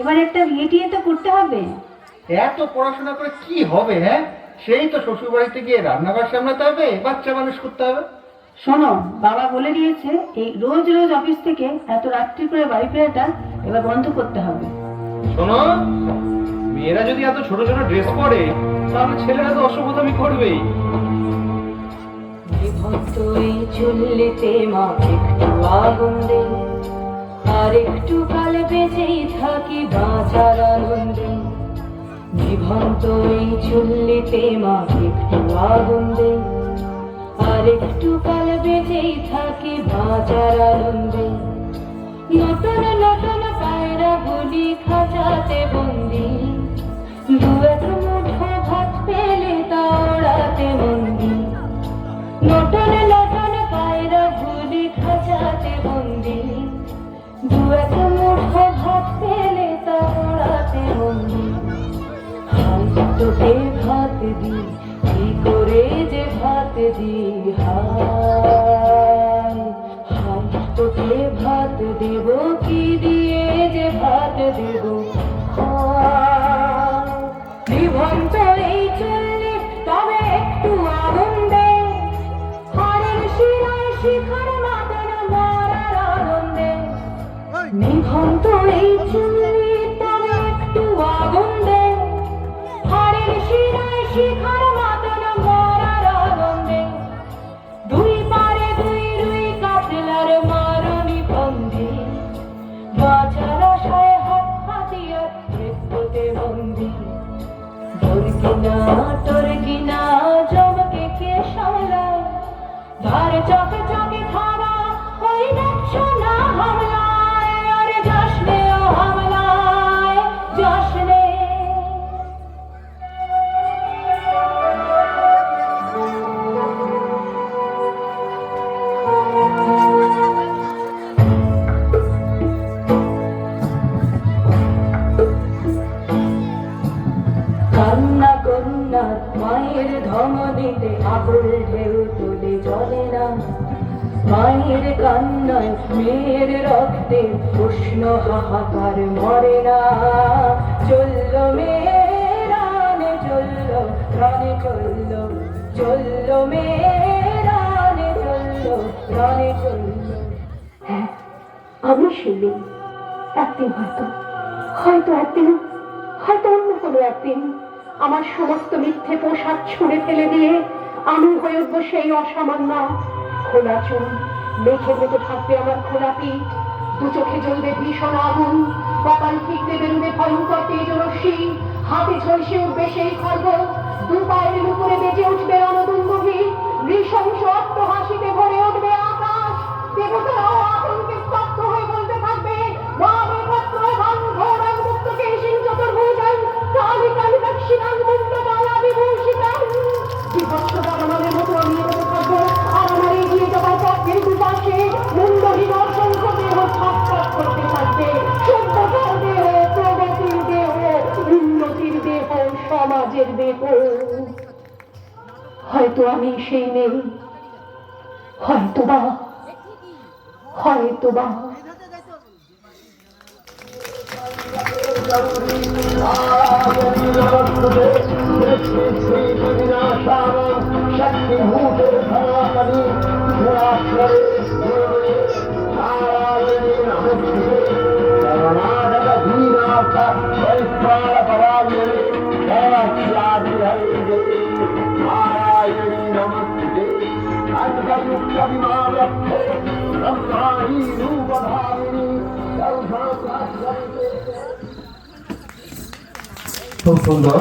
এবার একটা বিয়ে টিয়ে তো করতে হবে। এত পড়াশোনা করে কি হবে? হ্যাঁ, সেই তো শ্বশুর বাড়িতে গিয়ে রান্নাঘর সামলাতে হবে, বাচ্চা মানুষ করতে হবে। শোনো, বাবা বলে দিয়েছে এই রোজ রোজ অফিস থেকে এত রাত্রি করে বাড়ি ফেরাটা এবার বন্ধ করতে হবে। শোনো, মেয়েরা যদি এত ছোট ছোট ড্রেস পরে তাহলে ছেলেরা তো অসভ্যতামি করবেই। বিভক্ত এই চুল্লিতে মা একটু আগুন দে, আর একটু কাল বেঁচেই থাকি বাঁচার আনন্দে। বিভক্ত এই চুল্লিতে মা একটু আগুন দে, আর একটু কাল বেঁচেই থাকি বাঁচার আনন্দে। নতুন নতুন পায়রা গুলি খাঁচাতে বন্দি, দু এক মুঠো ভাত পেলে তা ওড়াতে মন্দি। নতুন নতুন পায়রা গুলি খাঁচাতে বন্দি, দু এক মুঠো ভাত পেলে তা ওড়াতে মন্দি। তোকে ভাত দি, কি করে যে ভাত দি, হায় হায় তোকে ভাত দেব, কি দিয়ে যে ভাত দেব। বিভক্ত এই চুল্লি তবে একটু আগুন দে, হাড়ের শিরায় শিখার মাদন মরার আনন্দে। বিভক্ত এই চুল্লি তবে একটু আগুন দে, হাড়ের শিরায় শিখার মাদন মরার আনন্দে। দুই পারে দুই রুই কাতলার মারণি বন্ধি, বাঁচার আশায় হাত হাতিয়ার মৃত্যুতে বন্দি। তোর কিনা জমকে কে সামলায়, ধার চকে চকে খাওয়া ওই দেখছো না হামলায়। আরে যাসনে ও হামলায়, যাসনে। কান্না কন্যা মায়ের ধমনীতে আকুল ঢেউ তুলে চলে না, মায়ের কান্নায় মেয়ের রক্তে উষ্ণ হাহাকার মরে না। চলল মেয়েরানে চলল, প্রাণে চলল, চলল মেয়েরানে চলল, প্রাণে চলল। হ্যাঁ, আমি শিল্পী। একদিন হয়তো হয়তো একদিন হয়তো অন্য কোনো একদিন আমার সমস্ত মিথ্যে পোশাক ছুঁড়ে ফেলে দিয়ে আমি হয়ে উঠবো সেই অসামান্য। খোলা চুল, মেঘের মতো থাকবে আমার খোলা পিঠ, দু চোখে জ্বলবে ভীষণ আগুন, কপাল ঠিকতে বেরোবে ভয়ঙ্কর তেজরশ্মি, হাতে ঝলসে উঠবে সেই খর্গ, দু পায়ের উপরে বেজে উঠবে রণদুন্দুভি, নৃশংস অট্টহাসিতে ভরে উঠবে আকাশ। দেবতারাও আতঙ্কে স্তব্ধ হয়ে বলতে থাকবে, বামে পত্রবান ঘোরাং মুক্তকে সিং চতুর্ভুজাং কালি কালি দক্ষিণাং মুন্ডমালা বিভূষিতাং। বিভৎস গণমানের মতো আমি এগোতে থাকবো, আর আমার এগিয়ে যাওয়ার পথের দুপাশে মুন্ডহীন অসংখ্য দেহ ছটফট করতে থাকবে। সভ্যতার দেহ, প্রগতির দেহ, উন্নতির দেহ, সমাজের দেহ। হয়তো আমি সেই নেই, হয়তোবা হয়তোবা। খুব সুন্দর।